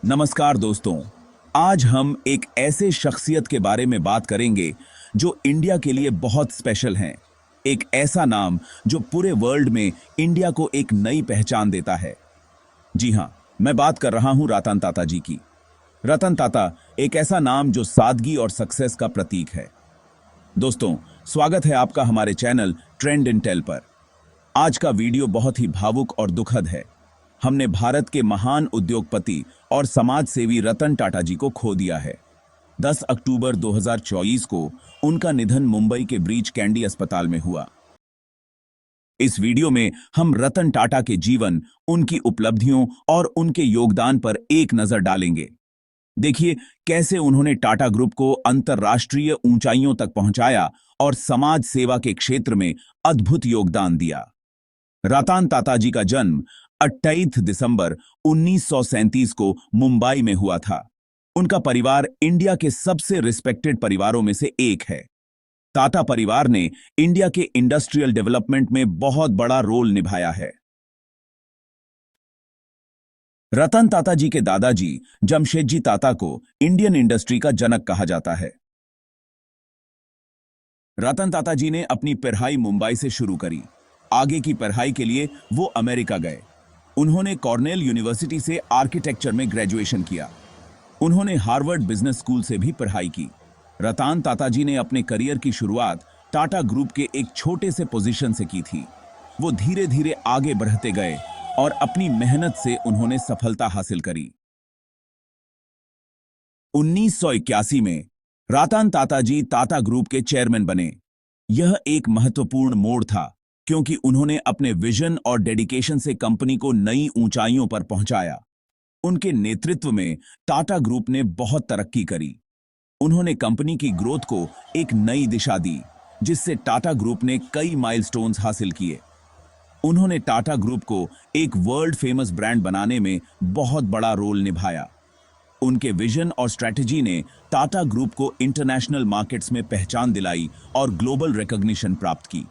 नमस्कार दोस्तों। आज हम एक ऐसे शख्सियत के बारे में बात करेंगे जो इंडिया के लिए बहुत स्पेशल हैं। एक ऐसा नाम जो पूरे वर्ल्ड में इंडिया को एक नई पहचान देता है। जी हां, मैं बात कर रहा हूं रतन टाटा जी की। रतन टाटा एक ऐसा नाम जो सादगी और सक्सेस का प्रतीक है। दोस्तों, स्वागत है आपका हमारे चैनल ट्रेंड इन टेल पर। आज का वीडियो बहुत ही भावुक और दुखद है। हमने भारत के महान उद्योगपति और समाज सेवी रतन टाटा जी को खो दिया है। 10 अक्टूबर 2024 को उनका निधन मुंबई के ब्रीच कैंडी अस्पताल में हुआ। इस वीडियो में हम रतन टाटा के जीवन, उनकी उपलब्धियों और उनके योगदान पर एक नजर डालेंगे। देखिए कैसे उन्होंने टाटा ग्रुप को अंतर्राष्ट्रीय ऊंचाइयों तक पहुंचाया और समाज सेवा के क्षेत्र में अद्भुत योगदान दिया। रतन टाटा जी का जन्म 28 दिसंबर 1937 को मुंबई में हुआ था। उनका परिवार इंडिया के सबसे रिस्पेक्टेड परिवारों में से एक है। टाटा परिवार ने इंडिया के इंडस्ट्रियल डेवलपमेंट में बहुत बड़ा रोल निभाया है। रतन टाटा जी के दादाजी जमशेदजी टाटा को इंडियन इंडस्ट्री का जनक कहा जाता है। रतन टाटा जी ने अपनी पढ़ाई मुंबई से शुरू करी। आगे की पढ़ाई के लिए वो अमेरिका गए। उन्होंने कॉर्नेल यूनिवर्सिटी से आर्किटेक्चर में ग्रेजुएशन किया। उन्होंने हार्वर्ड बिजनेस स्कूल से भी पढ़ाई की। रतन टाटा जी ने अपने करियर की शुरुआत टाटा ग्रुप के एक छोटे से पोजीशन से की थी। वो धीरे धीरे आगे बढ़ते गए और अपनी मेहनत से उन्होंने सफलता हासिल करी। 1981 में रतन टाटा जी टाटा ग्रुप के चेयरमैन बने। यह एक महत्वपूर्ण मोड़ था क्योंकि उन्होंने अपने विजन और डेडिकेशन से कंपनी को नई ऊंचाइयों पर पहुंचाया। उनके नेतृत्व में टाटा ग्रुप ने बहुत तरक्की करी। उन्होंने कंपनी की ग्रोथ को एक नई दिशा दी, जिससे टाटा ग्रुप ने कई माइलस्टोन्स हासिल किए। उन्होंने टाटा ग्रुप को एक वर्ल्ड फेमस ब्रांड बनाने में बहुत बड़ा रोल निभाया। उनके विजन और स्ट्रैटेजी ने टाटा ग्रुप को इंटरनेशनल मार्केट्स में पहचान दिलाई और ग्लोबल रिकॉग्निशन प्राप्त की।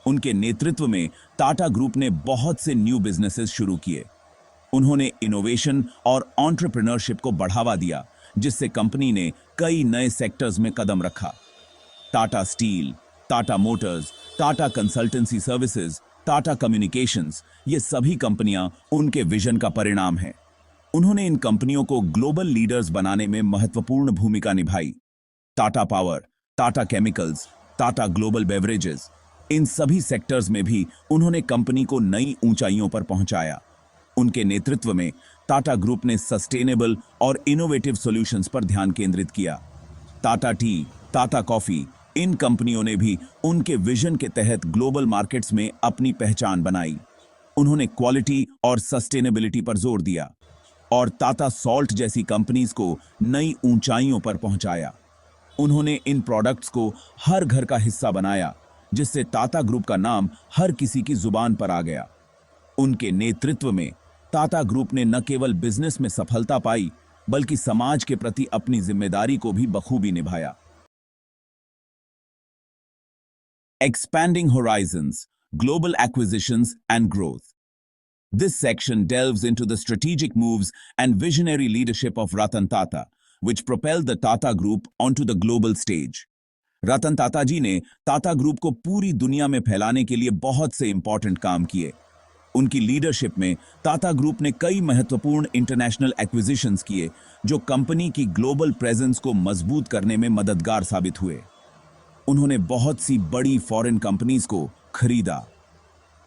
उनके नेतृत्व में टाटा ग्रुप ने बहुत से न्यू बिजनेसेस शुरू किए। उन्होंने इनोवेशन और एंटरप्रेन्योरशिप को बढ़ावा दिया, जिससे कंपनी ने कई नए सेक्टर्स में कदम रखा। Tata steel, Tata Motors, Tata consultancy services, Tata communications, ये सभी कंपनियां उनके विजन का परिणाम हैं। उन्होंने इन कंपनियों को ग्लोबल लीडर्स बनाने में महत्वपूर्ण भूमिका निभाई। Tata power, Tata chemicals, Tata global beverages, इन सभी सेक्टर्स में भी उन्होंने कंपनी को नई ऊंचाइयों पर पहुंचाया। उनके नेतृत्व में टाटा ग्रुप ने सस्टेनेबल और इनोवेटिव सॉल्यूशंस पर ध्यान केंद्रित किया। टाटा टी, टाटा कॉफी, इन कंपनियों ने भी उनके विजन के तहत ग्लोबल मार्केट्स में अपनी पहचान बनाई। उन्होंने क्वालिटी और सस्टेनेबिलिटी पर जोर दिया और टाटा सॉल्ट जैसी कंपनीज को नई ऊंचाइयों पर पहुंचाया। उन्होंने इन प्रोडक्ट्स को हर घर का हिस्सा बनाया, जिससे टाटा ग्रुप का नाम हर किसी की जुबान पर आ गया। उनके नेतृत्व में टाटा ग्रुप ने न केवल बिजनेस में सफलता पाई, बल्कि समाज के प्रति अपनी जिम्मेदारी को भी बखूबी निभाया। Expanding horizons, global acquisitions and growth. This section delves into the strategic moves and visionary leadership of Ratan Tata, which propelled the Tata Group onto the global stage. रतन टाटा जी ने टाटा ग्रुप को पूरी दुनिया में फैलाने के लिए बहुत से इंपॉर्टेंट काम किए। उनकी लीडरशिप में टाटा ग्रुप ने कई महत्वपूर्ण इंटरनेशनल एक्विजिशंस किए, जो कंपनी की ग्लोबल प्रेजेंस को मजबूत करने में मददगार साबित हुए। उन्होंने बहुत सी बड़ी फॉरेन कंपनीज को खरीदा।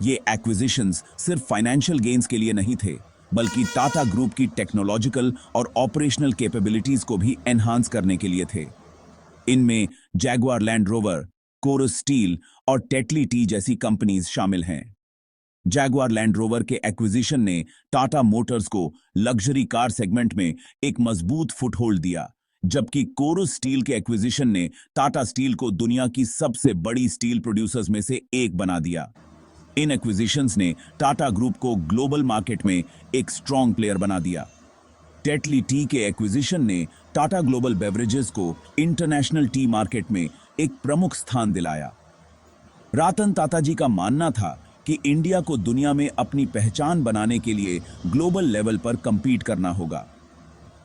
ये एक्विजिशंस सिर्फ फाइनेंशियल गेन्स के लिए नहीं थे, बल्कि टाटा ग्रुप की टेक्नोलॉजिकल और ऑपरेशनल कैपेबिलिटीज को भी एनहांस करने के लिए थे। इनमें Jaguar Land Rover, Corus Steel और टेटली टी जैसी कंपनीज शामिल हैं। जैगुआर लैंड रोवर के एक्विजिशन ने टाटा मोटर्स को लग्जरी कार सेगमेंट में एक मजबूत फुटहोल्ड दिया, जबकि कोरस स्टील के एक्विजिशन ने टाटा स्टील को दुनिया की सबसे बड़ी स्टील प्रोड्यूसर्स में से एक बना दिया। इन एक्विजिशंस ने टाटा ग्रुप को ग्लोबल मार्केट में एक स्ट्रॉन्ग प्लेयर बना दिया। टेटली टी के एक्विजिशन ने टाटा ग्लोबल बेवरेजेस को इंटरनेशनल टी मार्केट में एक प्रमुख स्थान दिलाया। रतन टाटा जी का मानना था कि इंडिया को दुनिया में अपनी पहचान बनाने के लिए ग्लोबल लेवल पर कंपीट करना होगा।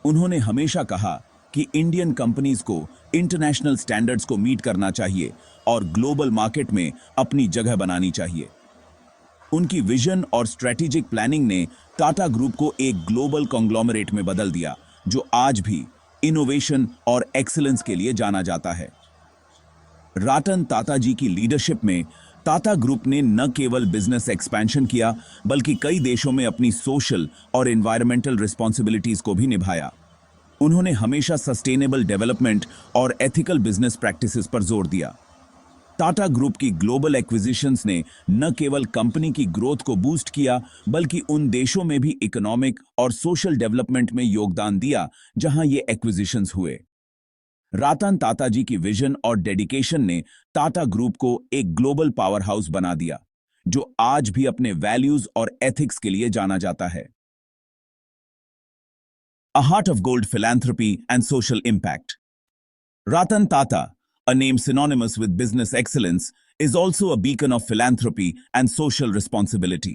उन्होंने हमेशा कहा कि इंडियन कंपनीज को इंटरनेशनल स्टैंडर्ड्स को मीट करना चाहिए और ग्लोबल मार्केट में अपनी जगह बनानी चाहिए। उनकी विजन और स्ट्रेटेजिक प्लानिंग ने टाटा ग्रुप को एक ग्लोबल कॉन्ग्लोमरेट में बदल दिया, जो आज भी इनोवेशन और एक्सीलेंस के लिए जाना जाता है। रतन टाटा जी की लीडरशिप में टाटा ग्रुप ने न केवल बिजनेस एक्सपेंशन किया, बल्कि कई देशों में अपनी सोशल और एनवायरमेंटल रिस्पॉन्सिबिलिटीज को भी निभाया। उन्होंने हमेशा सस्टेनेबल डेवलपमेंट और एथिकल बिजनेस प्रैक्टिसेस पर जोर दिया। टाटा ग्रुप की ग्लोबल एक्विजिशंस ने न केवल कंपनी की ग्रोथ को बूस्ट किया, बल्कि उन देशों में भी इकोनॉमिक और सोशल डेवलपमेंट में योगदान दिया जहां ये एक्विजिशंस हुए। रतन टाटा जी की विजन और डेडिकेशन ने टाटा ग्रुप को एक ग्लोबल पावर हाउस बना दिया, जो आज भी अपने वैल्यूज और एथिक्स के लिए जाना जाता है। A heart of gold philanthropy and social impact. Ratan Tata, a name synonymous with business excellence, is also a beacon of philanthropy and social responsibility.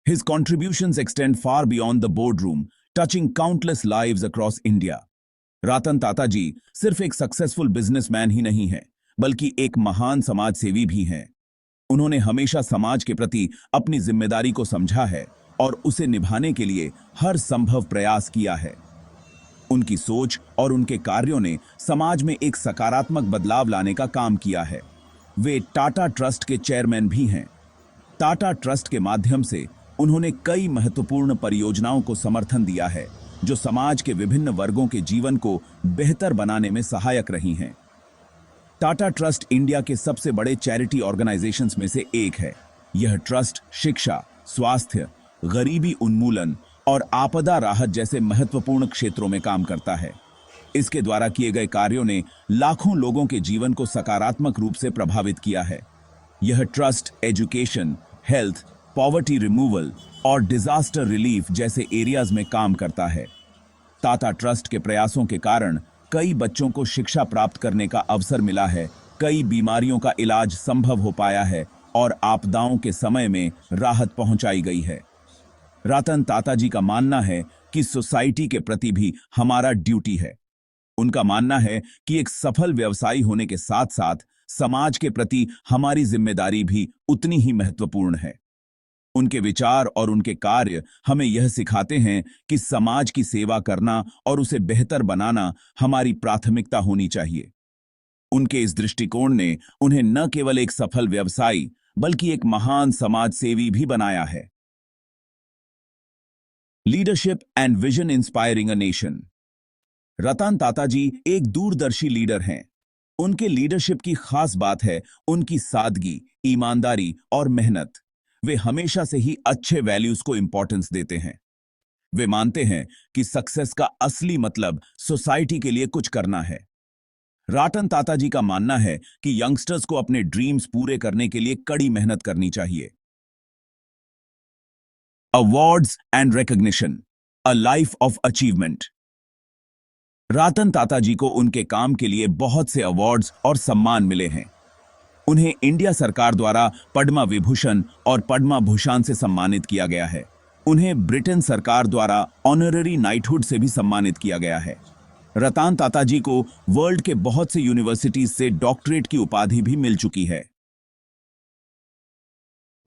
His contributions extend far beyond the boardroom, touching countless lives across India. रतन टाटा जी सिर्फ एक successful businessman ही नहीं है, बल्कि एक महान समाज सेवी भी हैं। उन्होंने हमेशा समाज के प्रति अपनी जिम्मेदारी को समझा है और उसे निभाने के लिए हर संभव प्रयास किया है। उनकी सोच और उनके कार्यों ने समाज में एक सकारात्मक बदलाव लाने का काम किया है। वे टाटा ट्रस्ट के चेयरमैन भी हैं। टाटा ट्रस्ट के माध्यम से उन्होंने कई महत्वपूर्ण परियोजनाओं को समर्थन दिया है, जो समाज के विभिन्न वर्गों के जीवन को बेहतर बनाने में सहायक रही हैं। टाटा ट्रस्ट इंडिया के सबसे बड़े चैरिटी ऑर्गेनाइजेशंस में से एक है। यह ट्रस्ट शिक्षा, स्वास्थ्य, गरीबी उन्मूलन और आपदा राहत जैसे महत्वपूर्ण क्षेत्रों में काम करता है। इसके द्वारा किए गए कार्यों ने लाखों लोगों के जीवन को सकारात्मक रूप से प्रभावित किया है। यह trust education, health, poverty removal और डिजास्टर रिलीफ जैसे एरियाज में काम करता है। टाटा ट्रस्ट के प्रयासों के कारण कई बच्चों को शिक्षा प्राप्त करने का अवसर मिला है, कई बीमारियों का इलाज संभव हो पाया है और आपदाओं के समय में राहत पहुंचाई गई है। रतन टाटा जी का मानना है कि सोसाइटी के प्रति भी हमारा ड्यूटी है। उनका मानना है कि एक सफल व्यवसायी होने के साथ साथ समाज के प्रति हमारी जिम्मेदारी भी उतनी ही महत्वपूर्ण है। उनके विचार और उनके कार्य हमें यह सिखाते हैं कि समाज की सेवा करना और उसे बेहतर बनाना हमारी प्राथमिकता होनी चाहिए। उनके इस दृष्टिकोण ने उन्हें न केवल एक सफल व्यवसायी, बल्कि एक महान समाज सेवी भी बनाया है। Leadership and vision inspiring a nation. Ratan Tata ji एक दूरदर्शी लीडर हैं। उनके लीडरशिप की खास बात है उनकी सादगी, ईमानदारी और मेहनत। वे हमेशा से ही अच्छे वैल्यूज को इंपॉर्टेंस देते हैं। वे मानते हैं कि सक्सेस का असली मतलब सोसाइटी के लिए कुछ करना है। रतन टाटा जी का मानना है कि यंगस्टर्स को अपने ड्रीम्स पूरे करने के लिए कड़ी मेहनत करनी चाहिए। Awards and recognition, a life of achievement. Ratan Tata ji को उनके काम के लिए बहुत से अवार्ड्स और सम्मान मिले हैं। उन्हें इंडिया सरकार द्वारा पद्म विभूषण और पद्म भूषण से सम्मानित किया गया है। उन्हें ब्रिटेन सरकार द्वारा ऑनररी नाइटहुड से भी सम्मानित किया गया है। रतन टाटा जी को वर्ल्ड के बहुत से यूनिवर्सिटीज से डॉक्टरेट की उपाधि भी मिल चुकी है।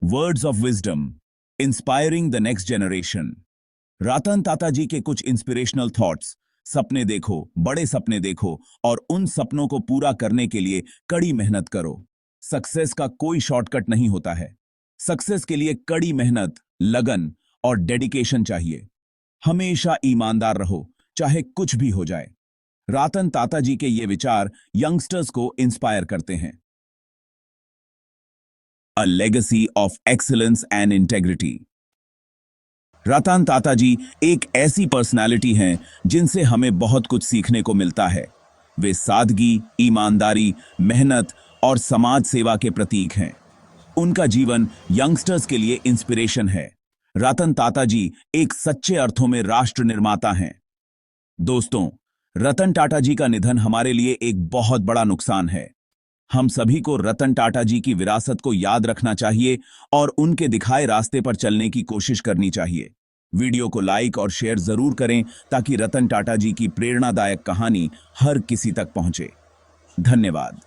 Words of wisdom, inspiring the next generation. Ratan Tata ji के कुछ इंस्पिरेशनल थॉट्स: सपने देखो, बड़े सपने देखो और उन सपनों को पूरा करने के लिए कड़ी मेहनत करो। सक्सेस का कोई शॉर्टकट नहीं होता है। सक्सेस के लिए कड़ी मेहनत, लगन और डेडिकेशन चाहिए। हमेशा ईमानदार रहो, चाहे कुछ भी हो जाए। रतन टाटा जी के ये विचार यंगस्टर्स को इंस्पायर करते हैं। A legacy of excellence and integrity. Ratan Tata ji एक ऐसी पर्सनालिटी हैं जिनसे हमें बहुत कुछ सीखने को मिलता है। वे सादगी, ईमानदारी, मेहनत और समाज सेवा के प्रतीक हैं। उनका जीवन यंगस्टर्स के लिए इंस्पिरेशन है। रतन टाटा जी एक सच्चे अर्थों में राष्ट्र निर्माता हैं। दोस्तों, रतन टाटा जी का निधन हमारे लिए एक बहुत बड़ा नुकसान है। हम सभी को रतन टाटा जी की विरासत को याद रखना चाहिए और उनके दिखाए रास्ते पर चलने की कोशिश करनी चाहिए। वीडियो को लाइक और शेयर जरूर करें ताकि रतन टाटा जी की प्रेरणादायक कहानी हर किसी तक पहुंचे। धन्यवाद।